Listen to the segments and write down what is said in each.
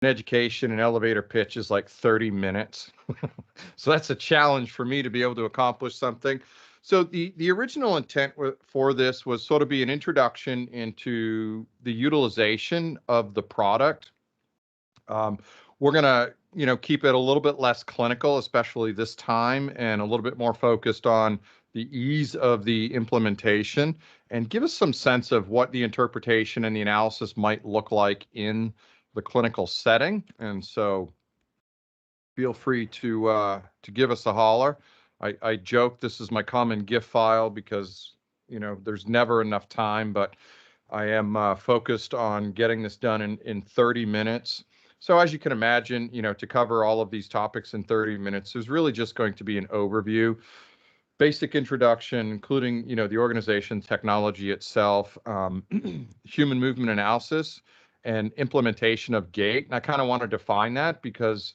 education and elevator pitch is like 30 minutes. So that's a challenge for me to be able to accomplish something. So the original intent for this was sort of be an introduction into the utilization of the product. Um, we're gonna, keep it a little bit less clinical, especially this time, and a little bit more focused on the ease of the implementation, and give us some sense of what the interpretation and the analysis might look like in the clinical setting. And so, feel free to give us a holler. I joke this is my common GIF file because there's never enough time, but I am focused on getting this done in 30 minutes. So as you can imagine, to cover all of these topics in 30 minutes, there's really just going to be an overview, basic introduction, including, the organization, technology itself, human movement analysis, and implementation of GATE. And I kind of want to define that because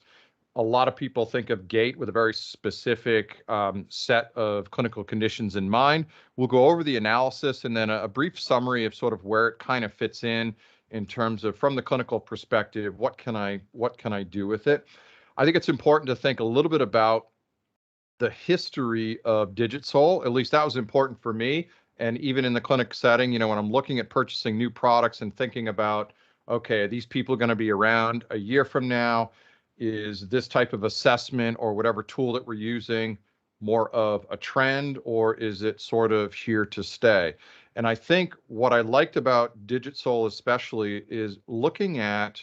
a lot of people think of GATE with a very specific set of clinical conditions in mind. We'll go over the analysis and then a brief summary of sort of where it kind of fits in terms of from the clinical perspective, what can I do with it? I think it's important to think a little bit about the history of Digitsole. At least that was important for me. And even in the clinic setting, when I'm looking at purchasing new products and thinking about, okay, are these people going to be around a year from now? Is this type of assessment or whatever tool that we're using more of a trend, or is it sort of here to stay? And I think what I liked about Digitsole especially is looking at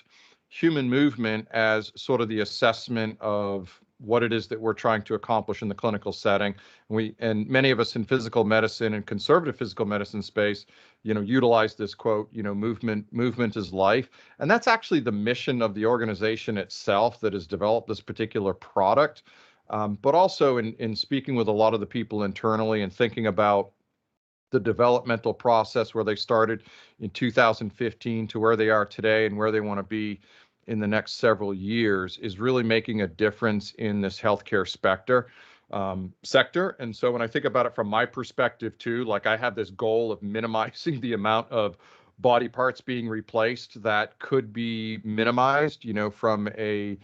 human movement as sort of the assessment of what it is that we're trying to accomplish in the clinical setting. And many of us in physical medicine and conservative physical medicine space, utilize this quote, movement is life. And that's actually the mission of the organization itself that has developed this particular product. But also in speaking with a lot of the people internally and thinking about the developmental process where they started in 2015 to where they are today and where they want to be in the next several years is really making a difference in this healthcare sector. And so when I think about it from my perspective too, like I have this goal of minimizing the amount of body parts being replaced that could be minimized, from a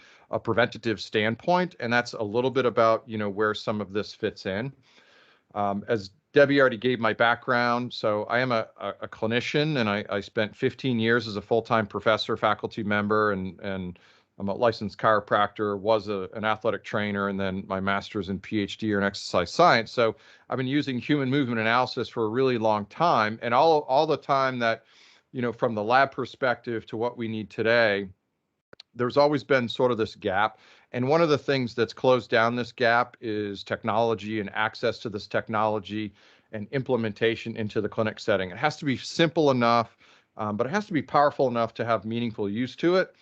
preventative standpoint. And that's a little bit about, where some of this fits in. As Debbie already gave my background, so I am a clinician, and I spent 15 years as a full-time professor, faculty member, and I'm a licensed chiropractor, was an athletic trainer, and then my master's and PhD are in exercise science. So I've been using human movement analysis for a really long time, and all the time that, from the lab perspective to what we need today, there's always been sort of this gap. And one of the things that's closed down this gap is technology and access to this technology and implementation into the clinic setting. It has to be simple enough, but it has to be powerful enough to have meaningful use to it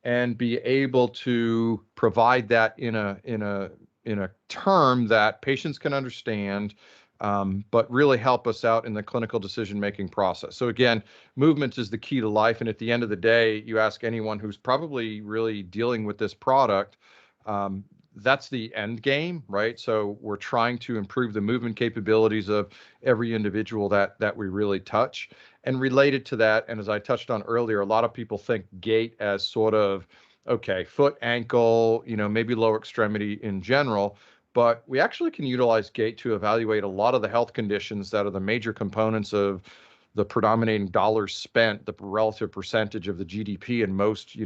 and be able to provide that in a term that patients can understand, but really help us out in the clinical decision-making process. So again, movement is the key to life. And at the end of the day, you ask anyone who's probably really dealing with this product, that's the end game, right? So we're trying to improve the movement capabilities of every individual that we really touch. And related to that, and as I touched on earlier, a lot of people think gait as sort of, okay, foot, ankle, maybe lower extremity in general. But we actually can utilize gait to evaluate a lot of the health conditions that are the major components of the predominating dollars spent, the relative percentage of the GDP in most,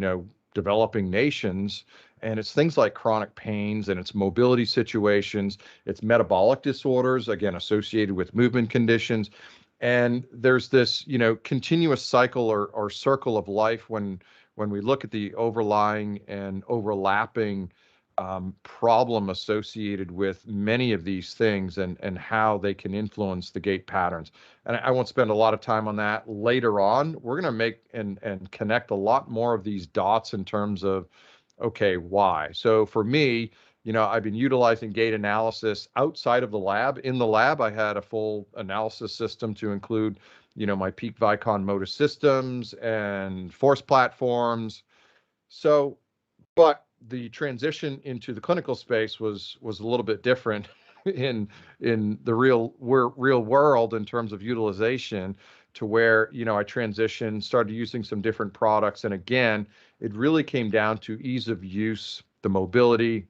developing nations. And it's things like chronic pains, and it's mobility situations, it's metabolic disorders, again, associated with movement conditions. And there's this, continuous cycle or circle of life when we look at the overlying and overlapping problem associated with many of these things and how they can influence the gait patterns. And I won't spend a lot of time on that. Later on, we're going to make and connect a lot more of these dots in terms of, okay, why? So for me, I've been utilizing gait analysis outside of the lab. In the lab, I had a full analysis system to include, my peak Vicon motor systems and force platforms. So, but the transition into the clinical space was a little bit different in the real world in terms of utilization to where, I transitioned, started using some different products. And again, it really came down to ease of use, the mobility,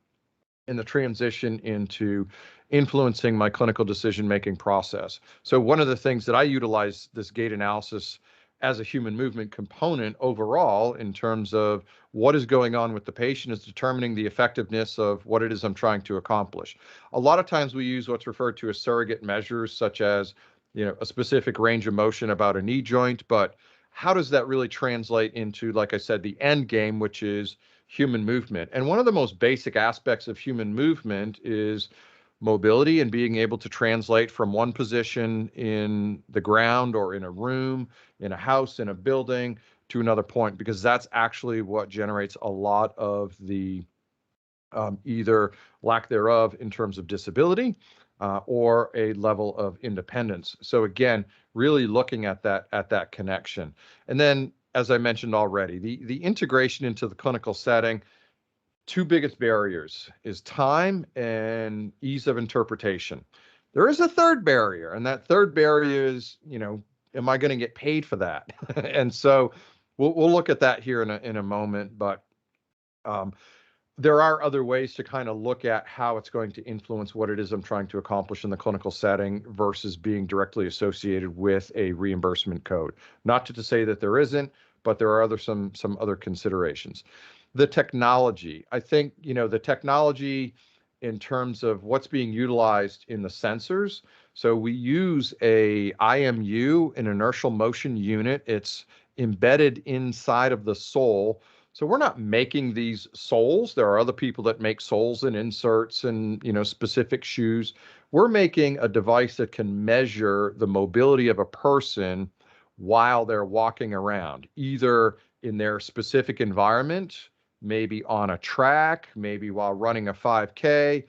and the transition into influencing my clinical decision-making process. So one of the things that I utilize this gait analysis as a human movement component overall in terms of what is going on with the patient is determining the effectiveness of what it is I'm trying to accomplish. A lot of times we use what's referred to as surrogate measures, such as, a specific range of motion about a knee joint, but how does that really translate into, like I said, the end game, which is human movement? And one of the most basic aspects of human movement is mobility and being able to translate from one position in the ground or in a room, in a house, in a building to another point, because that's actually what generates a lot of the either lack thereof in terms of disability or a level of independence. So again, really looking at that connection. And then, as I mentioned already, the integration into the clinical setting. Two biggest barriers is time and ease of interpretation. There is a third barrier, and that third barrier is, am I going to get paid for that? And so we'll look at that here in a moment, but um, there are other ways to kind of look at how it's going to influence what it is I'm trying to accomplish in the clinical setting versus being directly associated with a reimbursement code. Not to say that there isn't, but there are some other considerations. The technology, I think, the technology in terms of what's being utilized in the sensors. So we use a IMU, an inertial motion unit. It's embedded inside of the sole. So we're not making these soles. There are other people that make soles and inserts and, specific shoes. We're making a device that can measure the mobility of a person while they're walking around, either in their specific environment, maybe on a track, maybe while running a 5K,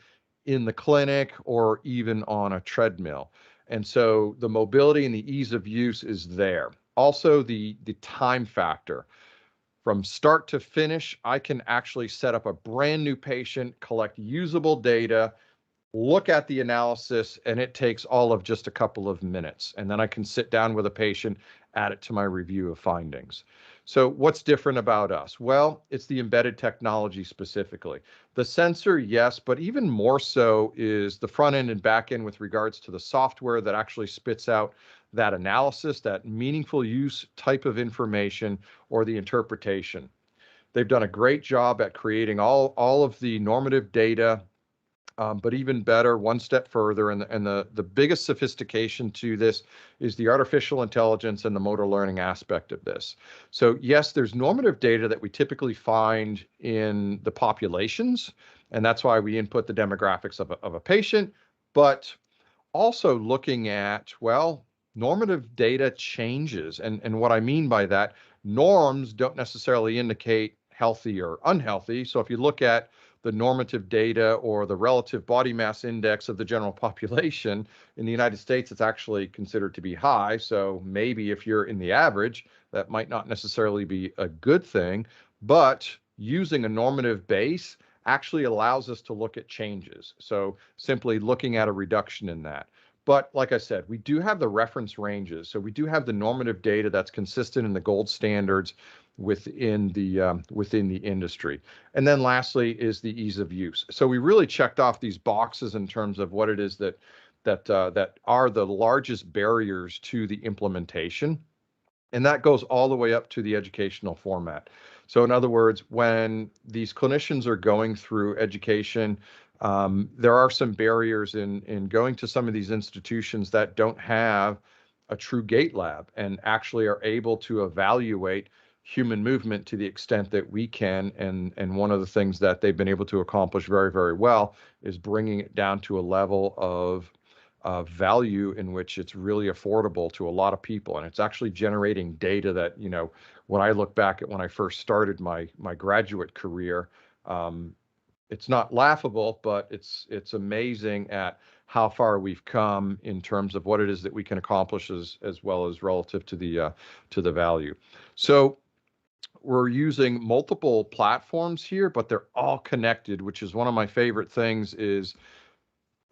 in the clinic, or even on a treadmill. And so the mobility and the ease of use is there. Also, the time factor. From start to finish, I can actually set up a brand new patient, collect usable data, look at the analysis, and it takes all of just a couple of minutes. And then I can sit down with a patient, add it to my review of findings. So what's different about us? Well, it's the embedded technology specifically. The sensor, yes, but even more so is the front end and back end with regards to the software that actually spits out that analysis, that meaningful use type of information, or the interpretation. They've done a great job at creating all of the normative data, but even better, one step further, and the biggest sophistication to this is the artificial intelligence and the motor learning aspect of this. So yes, there's normative data that we typically find in the populations, and that's why we input the demographics of a patient, but also looking at, well, normative data changes. And what I mean by that, norms don't necessarily indicate healthy or unhealthy. So if you look at the normative data or the relative body mass index of the general population in the United States, it's actually considered to be high. So maybe if you're in the average, that might not necessarily be a good thing, but using a normative base actually allows us to look at changes. So simply looking at a reduction in that. But like I said, we do have the reference ranges. So we do have the normative data that's consistent in the gold standards within the industry. And then lastly is the ease of use. So we really checked off these boxes in terms of what it is that are the largest barriers to the implementation. And that goes all the way up to the educational format. So in other words, when these clinicians are going through education, there are some barriers in going to some of these institutions that don't have a true gait lab and actually are able to evaluate human movement to the extent that we can. And one of the things that they've been able to accomplish very, very well is bringing it down to a level of value in which it's really affordable to a lot of people. And it's actually generating data that, when I look back at when I first started my graduate career, it's not laughable, but it's amazing at how far we've come in terms of what it is that we can accomplish as well as relative to the value. So we're using multiple platforms here, but they're all connected, which is one of my favorite things is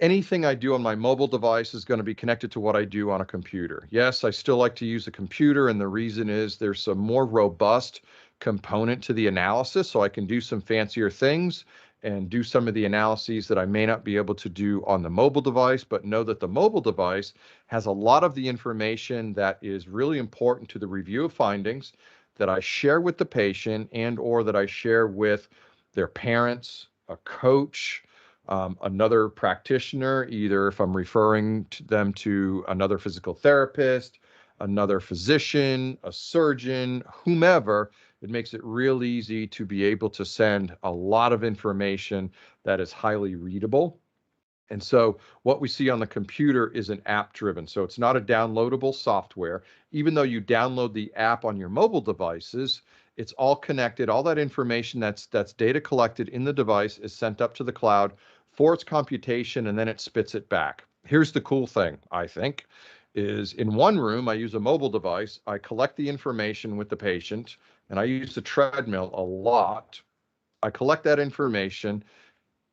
anything I do on my mobile device is going to be connected to what I do on a computer. Yes, I still like to use a computer, and the reason is there's some more robust component to the analysis, so I can do some fancier things and do some of the analyses that I may not be able to do on the mobile device, but know that the mobile device has a lot of the information that is really important to the review of findings that I share with the patient and or that I share with their parents, a coach, another practitioner, either if I'm referring to them to another physical therapist, another physician, a surgeon, whomever. It makes it real easy to be able to send a lot of information that is highly readable. And so what we see on the computer is an app driven. So it's not a downloadable software. Even though you download the app on your mobile devices, it's all connected. All that information that's data collected in the device is sent up to the cloud for its computation, and then it spits it back. Here's the cool thing, I think, is in one room, I use a mobile device. I collect the information with the patient, and I use the treadmill a lot. I collect that information.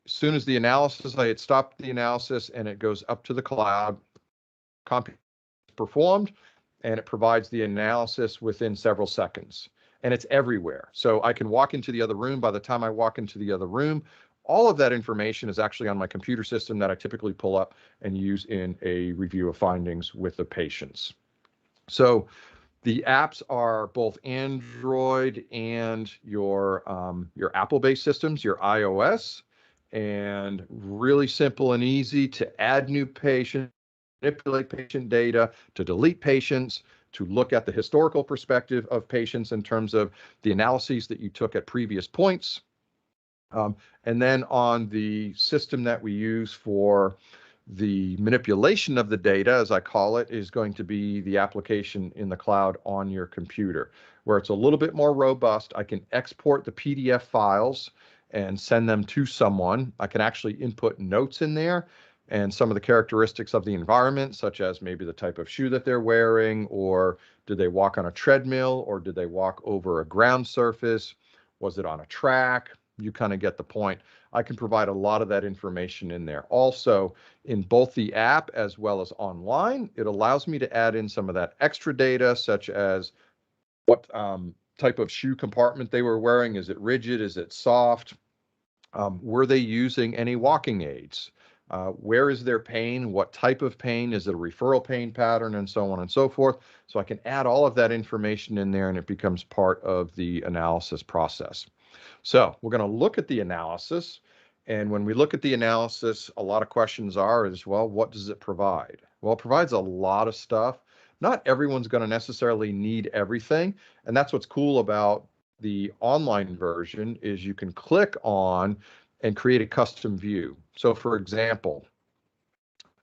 As soon as the analysis, I had stopped the analysis and it goes up to the cloud, compute is performed, and it provides the analysis within several seconds. And it's everywhere. So I can walk into the other room. By the time I walk into the other room, all of that information is actually on my computer system that I typically pull up and use in a review of findings with the patients. So the apps are both Android and your Apple-based systems, your iOS, and really simple and easy to add new patients, manipulate patient data, to delete patients, to look at the historical perspective of patients in terms of the analyses that you took at previous points. And then on the system that we use for the manipulation of the data, as I call it, is going to be the application in the cloud on your computer, where it's a little bit more robust. I can export the PDF files and send them to someone. I can actually input notes in there and some of the characteristics of the environment, such as maybe the type of shoe that they're wearing, or did they walk on a treadmill, or did they walk over a ground surface? Was it on a track? You kind of get the point. I can provide a lot of that information in there. Also, in both the app as well as online, it allows me to add in some of that extra data, such as what type of shoe compartment they were wearing. Is it rigid? Is it soft? Were they using any walking aids? Where is their pain? What type of pain? Is it a referral pain pattern? And so on and so forth. So I can add all of that information in there and it becomes part of the analysis process. So we're going to look at the analysis. And when we look at the analysis, a lot of questions are is, well, what does it provide? Well, it provides a lot of stuff. Not everyone's going to necessarily need everything. And that's what's cool about the online version is you can click on and create a custom view. So for example,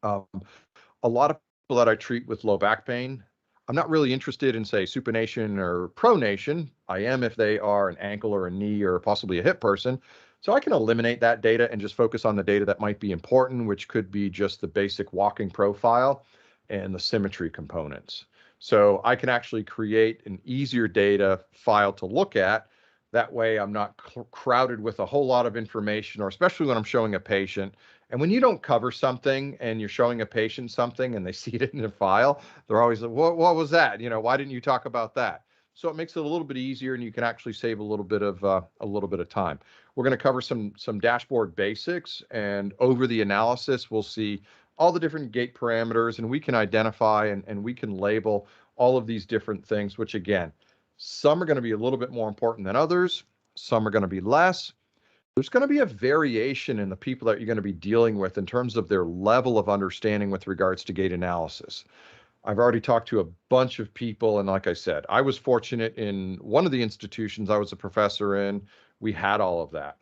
um, a lot of people that I treat with low back pain, I'm not really interested in, say, supination or pronation. I am if they are an ankle or a knee or possibly a hip person. So I can eliminate that data and just focus on the data that might be important, which could be just the basic walking profile and the symmetry components. So I can actually create an easier data file to look at. That way I'm not crowded with a whole lot of information, or especially when I'm showing a patient. And when you don't cover something and you're showing a patient something and they see it in the file, they're always like, what was that? You know, why didn't you talk about that? So it makes it a little bit easier and you can actually save a little bit of time. We're going to cover some dashboard basics, and over the analysis, we'll see all the different gait parameters, and we can identify and we can label all of these different things, which again, some are going to be a little bit more important than others. Some are going to be less. There's going to be a variation in the people that you're going to be dealing with in terms of their level of understanding with regards to gait analysis. I've already talked to a bunch of people, and like I said, I was fortunate in one of the institutions I was a professor in, we had all of that.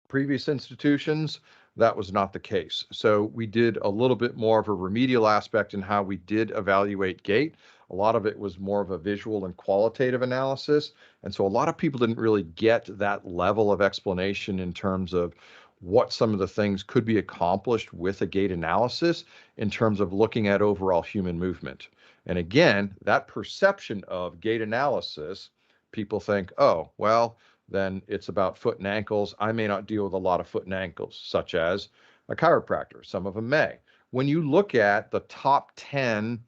Previous institutions, that was not the case. So we did a little bit more of a remedial aspect in how we did evaluate gait. A lot of it was more of a visual and qualitative analysis. And so a lot of people didn't really get that level of explanation in terms of what some of the things could be accomplished with a gait analysis in terms of looking at overall human movement. And again, that perception of gait analysis, people think, oh, well, then it's about foot and ankles. I may not deal with a lot of foot and ankles, such as a chiropractor. Some of them may. When you look at the top 10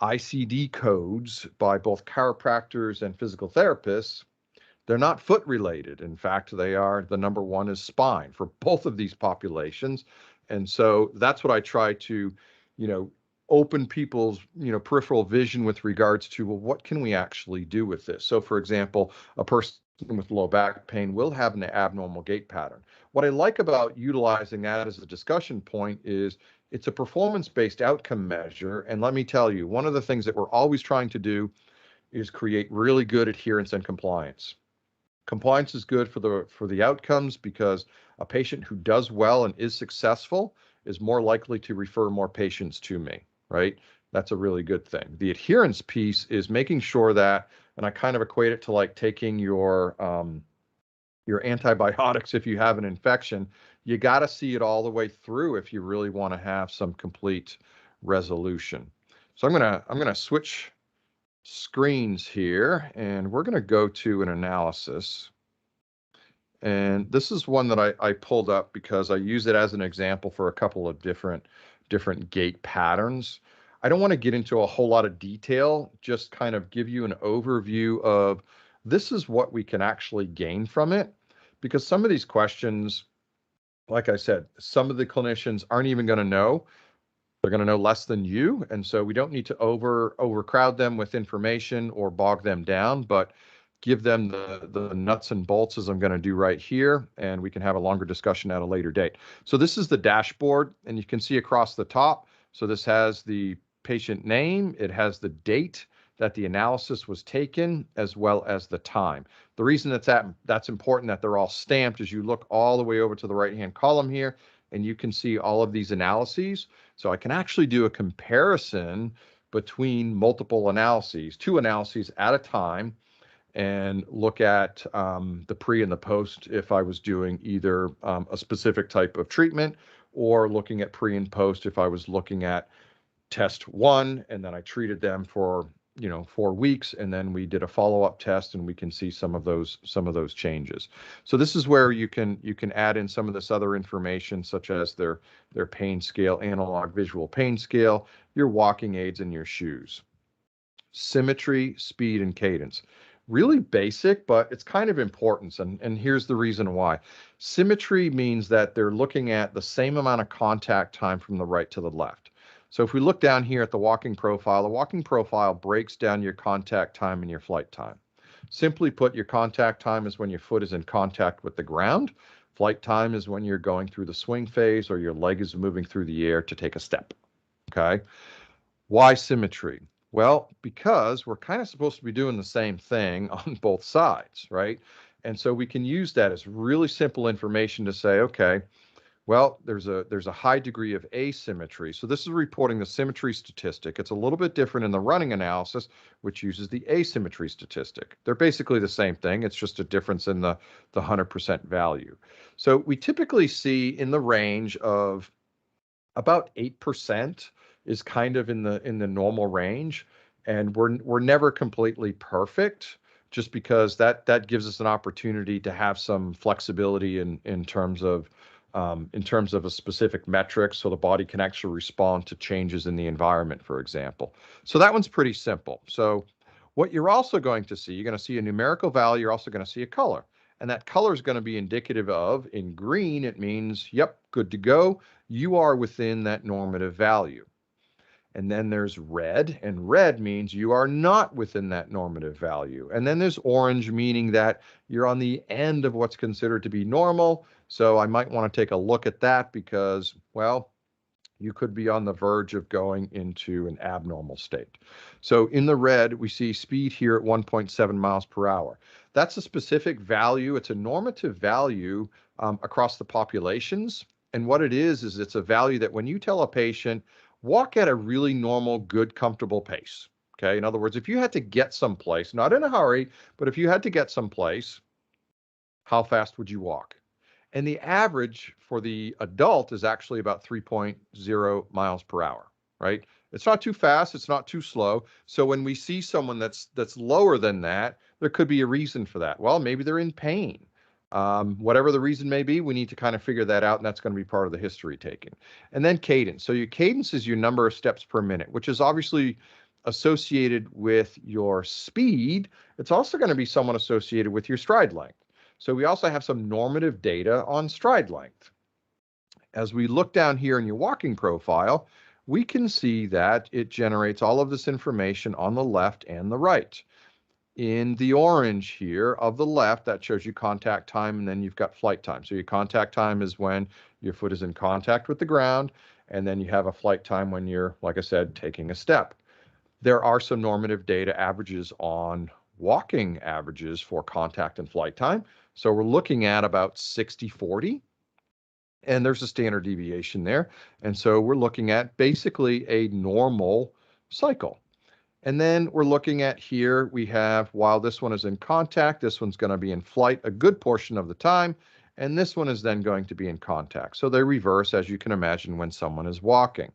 ICD codes by both chiropractors and physical therapists, they're not foot related. In fact, they are, the number one is spine for both of these populations. And so that's what I try to, you know, open people's, peripheral vision with regards to, well, what can we actually do with this? So for example, a person with low back pain will have an abnormal gait pattern. What I like about utilizing that as a discussion point is it's a performance-based outcome measure. And let me tell you, one of the things that we're always trying to do is create really good adherence and compliance. Compliance is good for the outcomes because a patient who does well and is successful is more likely to refer more patients to me, right? That's a really good thing. The adherence piece is making sure that, and I kind of equate it to like taking your antibiotics if you have an infection. You got to see it all the way through if you really want to have some complete resolution. So I'm gonna switch screens here, and we're going to go to an analysis. And this is one that I pulled up because I use it as an example for a couple of different gait patterns. I don't want to get into a whole lot of detail, just kind of give you an overview of this is what we can actually gain from it. Because some of these questions, like I said, some of the clinicians aren't even going to know. They're going to know less than you, and so we don't need to overcrowd them with information or bog them down, but give them the nuts and bolts as I'm going to do right here, and we can have a longer discussion at a later date. So this is the dashboard, and you can see across the top. So this has the patient name, it has the date that the analysis was taken, as well as the time. The reason that's important that they're all stamped is you look all the way over to the right-hand column here, and you can see all of these analyses. So I can actually do a comparison between multiple analyses, two analyses at a time, and look at the pre and the post if I was doing either a specific type of treatment, or looking at pre and post if I was looking at test one and then I treated them for 4 weeks, and then we did a follow-up test, and we can see some of those changes. So this is where you can add in some of this other information, such as their pain scale, analog visual pain scale, your walking aids, and your shoes. Symmetry, speed, and cadence. Really basic, but it's kind of important, and here's the reason why. Symmetry means that they're looking at the same amount of contact time from the right to the left. So if we look down here at the walking profile breaks down your contact time and your flight time. Simply put, your contact time is when your foot is in contact with the ground. Flight time is when you're going through the swing phase or your leg is moving through the air to take a step. Okay. Why symmetry? Well, because we're kind of supposed to be doing the same thing on both sides, right? And so we can use that as really simple information to say, okay, well, there's a high degree of asymmetry. So this is reporting the symmetry statistic. It's a little bit different in the running analysis, which uses the asymmetry statistic. They're basically the same thing. It's just a difference in the 100% value. So we typically see in the range of about 8% is kind of in the normal range, and we're never completely perfect, just because that gives us an opportunity to have some flexibility in terms of a specific metric, so the body can actually respond to changes in the environment, for example. So that one's pretty simple. So what you're also going to see, you're going to see a numerical value, you're also going to see a color. And that color is going to be indicative of, in green, it means, yep, good to go. You are within that normative value. And then there's red, and red means you are not within that normative value. And then there's orange, meaning that you're on the end of what's considered to be normal. So I might want to take a look at that because, well, you could be on the verge of going into an abnormal state. So in the red, we see speed here at 1.7 miles per hour. That's a specific value. It's a normative value across the populations. And what it is it's a value that when you tell a patient, walk at a really normal, good, comfortable pace. Okay. In other words, if you had to get someplace, not in a hurry, but if you had to get someplace, how fast would you walk? And the average for the adult is actually about 3.0 miles per hour, right? It's not too fast, it's not too slow. So when we see someone that's lower than that, there could be a reason for that. Well, maybe they're in pain. Whatever the reason may be, we need to kind of figure that out, and that's going to be part of the history taking. And then cadence. So your cadence is your number of steps per minute, which is obviously associated with your speed. It's also going to be somewhat associated with your stride length. So we also have some normative data on stride length. As we look down here in your walking profile, we can see that it generates all of this information on the left and the right. In the orange here of the left, that shows you contact time, and then you've got flight time. So your contact time is when your foot is in contact with the ground, and then you have a flight time when you're, like I said, taking a step. There are some normative data averages on walking averages for contact and flight time. So we're looking at about 60-40, and there's a standard deviation there. And so we're looking at basically a normal cycle. And then we're looking at here, we have, while this one is in contact, this one's going to be in flight a good portion of the time, and this one is then going to be in contact. So they reverse, as you can imagine, when someone is walking.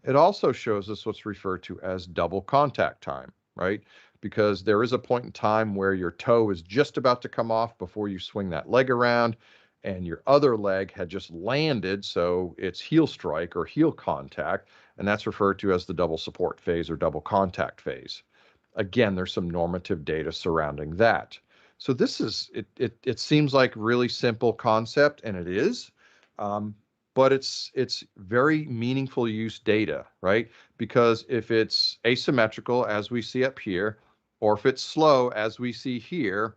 It also shows us what's referred to as double contact time, right? Because there is a point in time where your toe is just about to come off before you swing that leg around, and your other leg had just landed, so it's heel strike or heel contact, and that's referred to as the double support phase or double contact phase. Again, there's some normative data surrounding that. So this is, it seems like really simple concept, and it is, but it's very meaningful use data, right? Because if it's asymmetrical, as we see up here, or if it's slow, as we see here,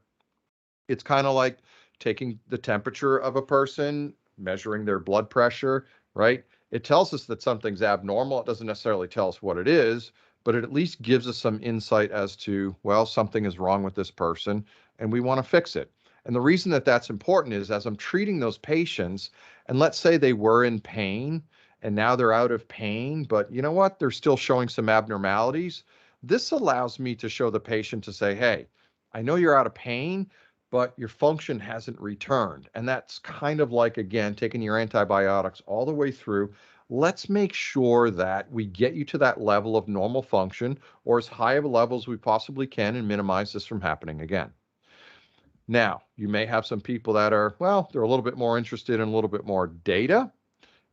it's kind of like taking the temperature of a person, measuring their blood pressure, right? It tells us that something's abnormal. It doesn't necessarily tell us what it is, but it at least gives us some insight as to, well, something is wrong with this person and we want to fix it. And the reason that that's important is as I'm treating those patients, and let's say they were in pain and now they're out of pain, but you know what? They're still showing some abnormalities. This allows me to show the patient to say, hey, I know you're out of pain, but your function hasn't returned. And that's kind of like, again, taking your antibiotics all the way through. Let's make sure that we get you to that level of normal function or as high of a level as we possibly can and minimize this from happening again. Now, you may have some people that are, well, they're a little bit more interested in a little bit more data.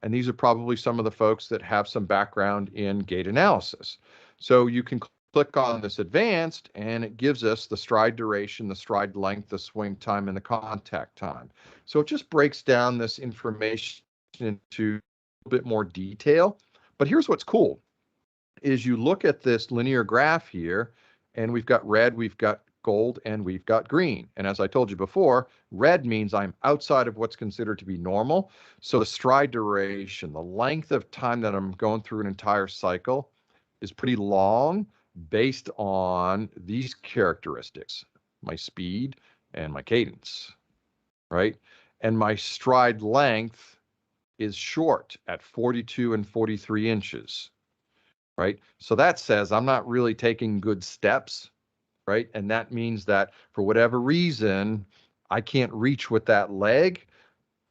And these are probably some of the folks that have some background in gait analysis. So you can click on this advanced and it gives us the stride duration, the stride length, the swing time, and the contact time. So it just breaks down this information into a bit more detail. But here's what's cool is you look at this linear graph here, and we've got red, we've got gold, and we've got green. And as I told you before, red means I'm outside of what's considered to be normal. So the stride duration, the length of time that I'm going through an entire cycle is pretty long based on these characteristics, my speed and my cadence, right? And my stride length is short at 42 and 43 inches, right? So that says I'm not really taking good steps, right? And that means that for whatever reason, I can't reach with that leg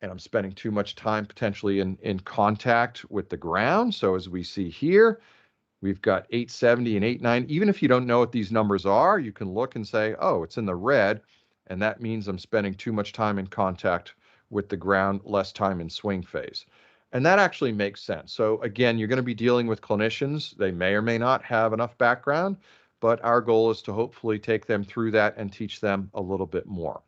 and I'm spending too much time potentially in contact with the ground. So as we see here, we've got 870 and 890. Even if you don't know what these numbers are, you can look and say, oh, it's in the red. And that means I'm spending too much time in contact with the ground, less time in swing phase. And that actually makes sense. So again, you're going to be dealing with clinicians. They may or may not have enough background, but our goal is to hopefully take them through that and teach them a little bit more.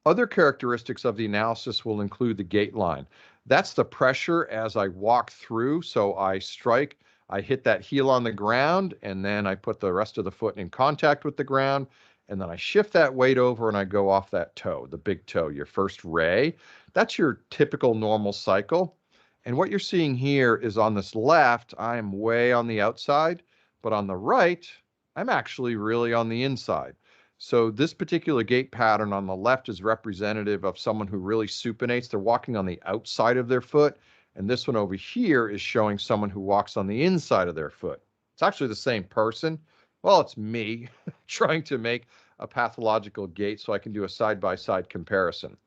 Other characteristics of the analysis will include the gait line. That's the pressure as I walk through. So I strike, I hit that heel on the ground, and then I put the rest of the foot in contact with the ground, and then I shift that weight over and I go off that toe, the big toe, your first ray. That's your typical normal cycle. And what you're seeing here is on this left, I am way on the outside, but on the right, I'm actually really on the inside. So this particular gait pattern on the left is representative of someone who really supinates. They're walking on the outside of their foot. And this one over here is showing someone who walks on the inside of their foot. It's actually the same person. Well, it's me trying to make a pathological gait so I can do a side-by-side comparison.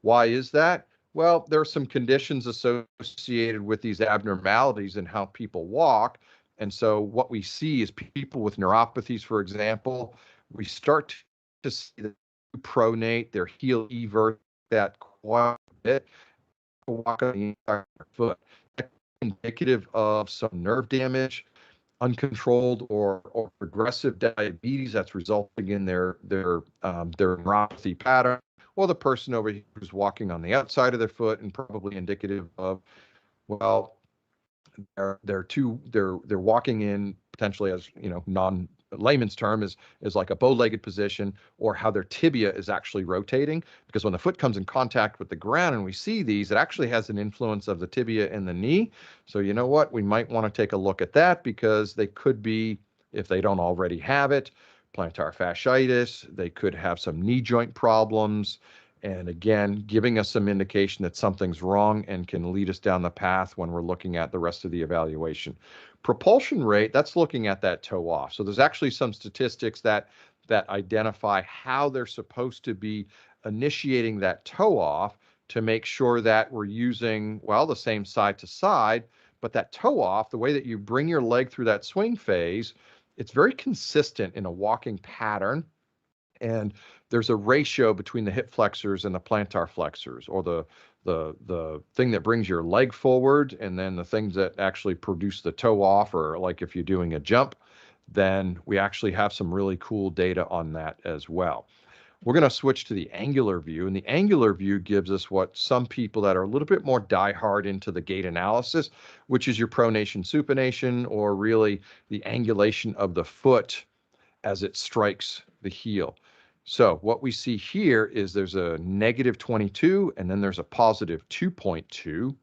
Why is that? Well, there are some conditions associated with these abnormalities in how people walk. And so what we see is people with neuropathies, for example, we start to see that pronate, their heel evert that quite a bit, walk on the entire foot. That's indicative of some nerve damage, uncontrolled or progressive diabetes that's resulting in their neuropathy pattern, or the person over here who's walking on the outside of their foot and probably indicative of, well, they're walking in potentially, as non layman's term, is like a bow-legged position, or how their tibia is actually rotating, because when the foot comes in contact with the ground and we see these, it actually has an influence of the tibia and the knee. So you know what, we might want to take a look at that, because they could be, if they don't already have it, plantar fasciitis. They could have some knee joint problems, and again, giving us some indication that something's wrong and can lead us down the path when we're looking at the rest of the evaluation. Propulsion rate, that's looking at that toe off. So there's actually some statistics that identify how they're supposed to be initiating that toe off to make sure that we're using, well, the same side to side, but that toe off, the way that you bring your leg through that swing phase, it's very consistent in a walking pattern. And there's a ratio between the hip flexors and the plantar flexors, or the thing that brings your leg forward, and then the things that actually produce the toe off, or like if you're doing a jump, then we actually have some really cool data on that as well. We're going to switch to the angular view, and the angular view gives us what some people that are a little bit more diehard into the gait analysis, which is your pronation, supination, or really the angulation of the foot as it strikes the heel. So what we see here is there's a negative 22, and then there's a positive 2.2.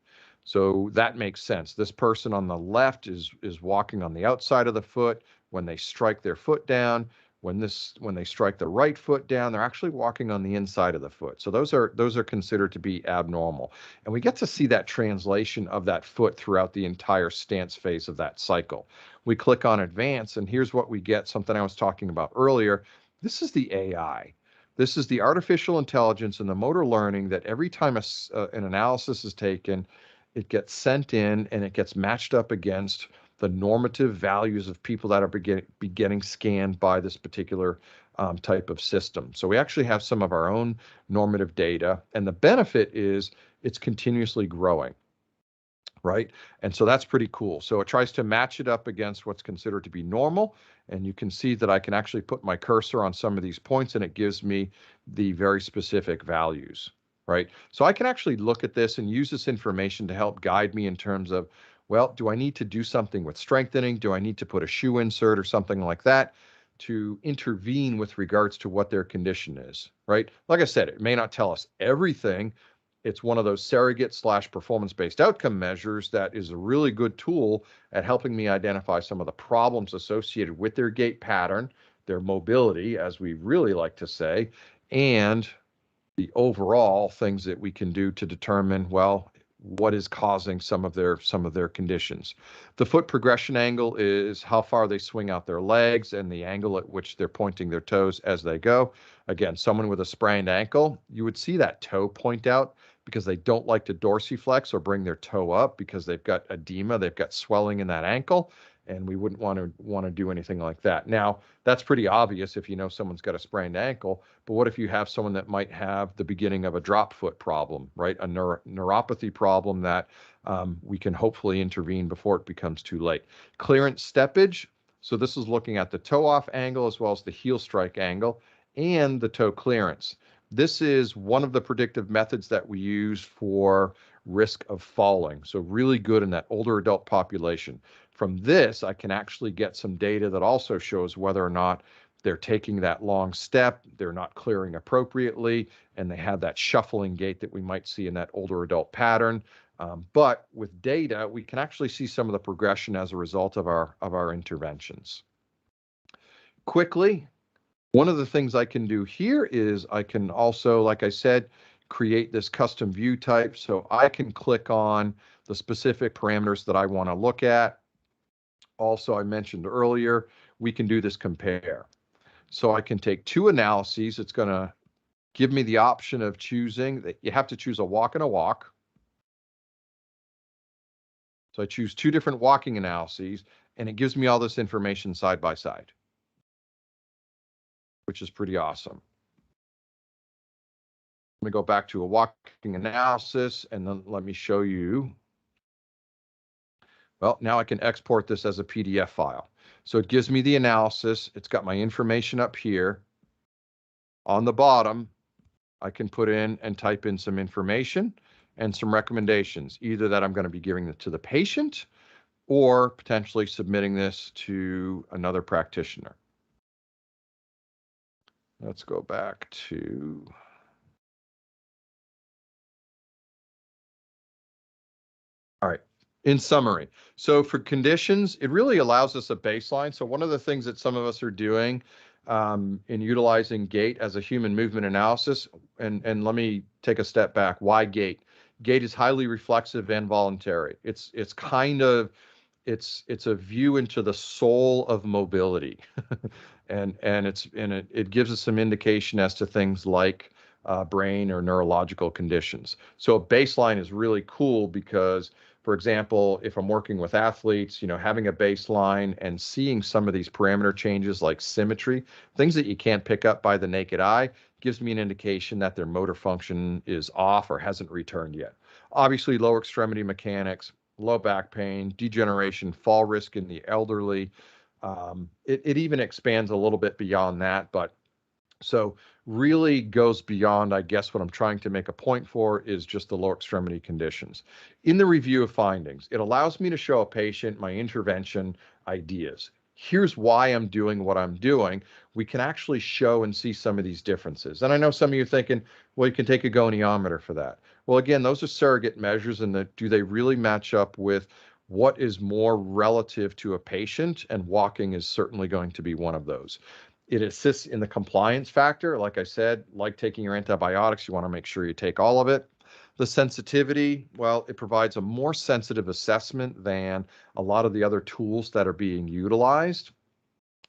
So that makes sense. This person on the left is walking on the outside of the foot when they strike their foot down. When they strike the right foot down, they're actually walking on the inside of the foot. So those are considered to be abnormal. And we get to see that translation of that foot throughout the entire stance phase of that cycle. We click on advance, and here's what we get, something I was talking about earlier. This is the AI. This is the artificial intelligence and the motor learning that every time an analysis is taken, it gets sent in and it gets matched up against the normative values of people that are getting scanned by this particular type of system. So we actually have some of our own normative data, and the benefit is it's continuously growing, right? And so that's pretty cool. So it tries to match it up against what's considered to be normal. And you can see that I can actually put my cursor on some of these points, and it gives me the very specific values, right? So I can actually look at this and use this information to help guide me in terms of, well, do I need to do something with strengthening? Do I need to put a shoe insert or something like that to intervene with regards to what their condition is, right? Like I said, it may not tell us everything. It's one of those surrogate/performance-based outcome measures that is a really good tool at helping me identify some of the problems associated with their gait pattern, their mobility, as we really like to say, and the overall things that we can do to determine, well, what is causing some of their conditions. The foot progression angle is how far they swing out their legs and the angle at which they're pointing their toes as they go. Again, someone with a sprained ankle, you would see that toe point out because they don't like to dorsiflex or bring their toe up because they've got edema, they've got swelling in that ankle, and we wouldn't want to do anything like that. Now, that's pretty obvious if you know someone's got a sprained ankle, but what if you have someone that might have the beginning of a drop foot problem, right? A neuropathy problem that we can hopefully intervene before it becomes too late. Clearance steppage. So this is looking at the toe off angle as well as the heel strike angle and the toe clearance. This is one of the predictive methods that we use for risk of falling. So really good in that older adult population. From this, I can actually get some data that also shows whether or not they're taking that long step, they're not clearing appropriately, and they have that shuffling gait that we might see in that older adult pattern. But with data, we can actually see some of the progression as a result of our interventions. Quickly, one of the things I can do here is I can also, like I said, create this custom view type. So I can click on the specific parameters that I want to look at. Also, I mentioned earlier, we can do this compare. So I can take two analyses. It's going to give me the option of choosing that you have to choose a walk and a walk. So I choose two different walking analyses, and it gives me all this information side by side, which is pretty awesome. Let me go back to a walking analysis, and then let me show you. Well, now I can export this as a PDF file. So it gives me the analysis. It's got my information up here. On the bottom, I can put in and type in some information and some recommendations, either that I'm going to be giving it to the patient or potentially submitting this to another practitioner. Let's go back to. All right. In summary, so for conditions, it really allows us a baseline. So one of the things that some of us are doing in utilizing gait as a human movement analysis, and let me take a step back. Why gait? Gait is highly reflexive and voluntary. It's kind of it's a view into the soul of mobility, and it gives us some indication as to things like brain or neurological conditions. So a baseline is really cool because, for example, if I'm working with athletes, having a baseline and seeing some of these parameter changes like symmetry, things that you can't pick up by the naked eye, gives me an indication that their motor function is off or hasn't returned yet. Obviously, lower extremity mechanics, low back pain, degeneration, fall risk in the elderly. It even expands a little bit beyond that, but so really goes beyond, I guess what I'm trying to make a point for is just the lower extremity conditions. In the review of findings, it allows me to show a patient my intervention ideas. Here's why I'm doing what I'm doing. We can actually show and see some of these differences. And I know some of you are thinking, well, you can take a goniometer for that. Well, again, those are surrogate measures, and do they really match up with what is more relative to a patient? And walking is certainly going to be one of those. It assists in the compliance factor. Like I said, like taking your antibiotics, you want to make sure you take all of it. The sensitivity, well, it provides a more sensitive assessment than a lot of the other tools that are being utilized.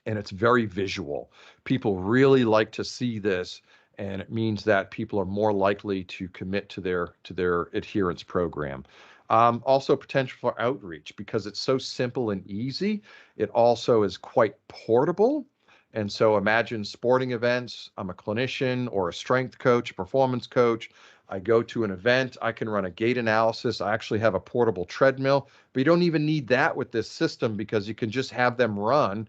And it's very visual. People really like to see this, and it means that people are more likely to commit to their adherence program. Also potential for outreach because it's so simple and easy. It also is quite portable. And so imagine sporting events. I'm a clinician or a strength coach, a performance coach. I go to an event, I can run a gait analysis. I actually have a portable treadmill, but you don't even need that with this system because you can just have them run,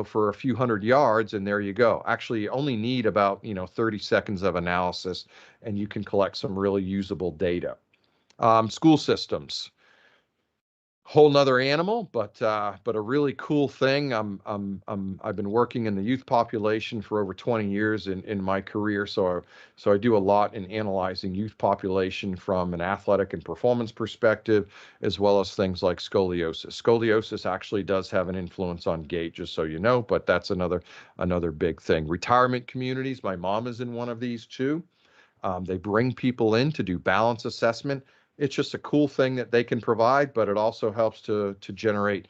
for a few hundred yards, and there you go. Actually, you only need about, 30 seconds of analysis, and you can collect some really usable data. School systems, whole nother animal, but a really cool thing. I've been working in the youth population for over 20 years in my career, so I do a lot in analyzing youth population from an athletic and performance perspective, as well as things like scoliosis. Scoliosis actually does have an influence on gait, just so you know, but that's another big thing. Retirement communities. My mom is in one of these too. They bring people in to do balance assessment. It's just a cool thing that they can provide, but it also helps to generate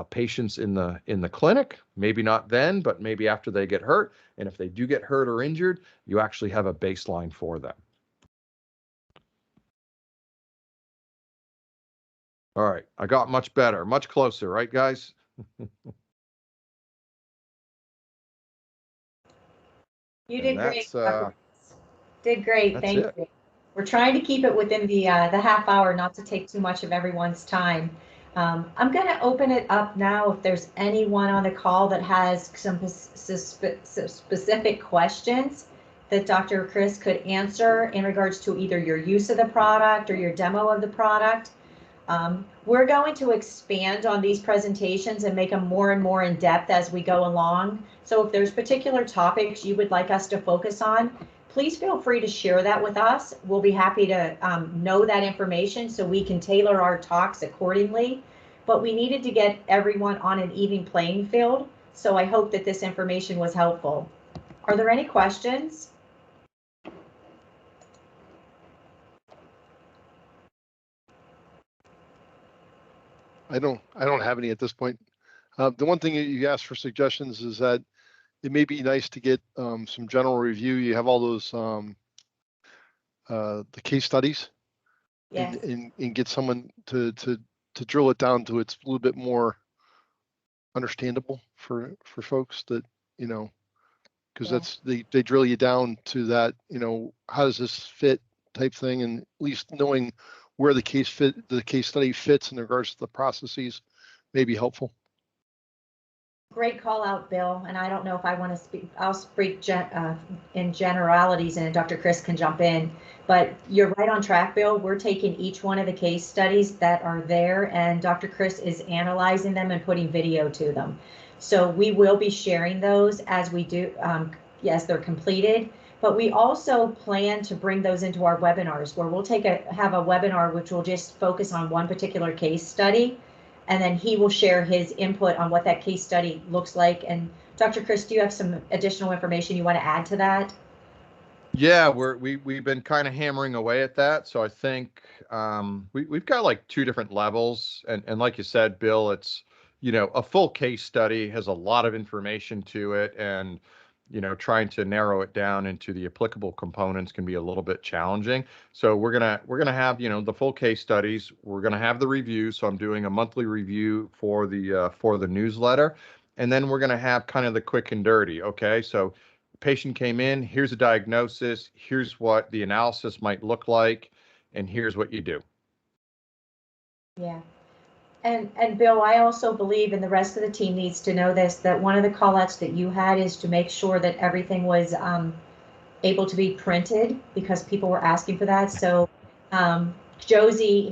patients in the clinic. Maybe not then, but maybe after they get hurt. And if they do get hurt or injured, you actually have a baseline for them. All right, I got much better, much closer, right, guys? You And did great. Did great. that's Thank it. you. We're trying to keep it within the half hour, not to take too much of everyone's time. I'm going to open it up now if there's anyone on the call that has some specific questions that Dr. Chris could answer in regards to either your use of the product or your demo of the product. We're going to expand on these presentations and make them more and more in depth as we go along. So if there's particular topics you would like us to focus on, please feel free to share that with us. We'll be happy to know that information so we can tailor our talks accordingly. But we needed to get everyone on an even playing field. So I hope that this information was helpful. Are there any questions? I don't have any at this point. The one thing you asked for suggestions is that it may be nice to get some general review. You have all those the case studies, Yes. and get someone to drill it down to it's a little bit more understandable for folks that, because because Yeah. that's they drill you down to that, how does this fit type thing, and at least knowing where the case study fits in regards to the processes may be helpful. Great call out, Bill. And I don't know if I want to speak, I'll speak in generalities and Dr. Chris can jump in, but you're right on track, Bill. We're taking each one of the case studies that are there and Dr. Chris is analyzing them and putting video to them. So we will be sharing those as we do, yes, they're completed, but we also plan to bring those into our webinars where we'll have a webinar which will just focus on one particular case study. And then he will share his input on what that case study looks like. And Dr. Chris, do you have some additional information you want to add to that? Yeah, we've been kind of hammering away at that. So I think we've got like two different levels. And like you said, Bill, it's, a full case study has a lot of information to it. And, trying to narrow it down into the applicable components can be a little bit challenging. So we're gonna have, the full case studies. We're gonna have the review. So I'm doing a monthly review for the newsletter. And then we're gonna have kind of the quick and dirty. Okay, so patient came in, here's a diagnosis, here's what the analysis might look like, and here's what you do. Yeah. And Bill, I also believe, and the rest of the team needs to know this, that one of the call outs that you had is to make sure that everything was able to be printed because people were asking for that. So Josie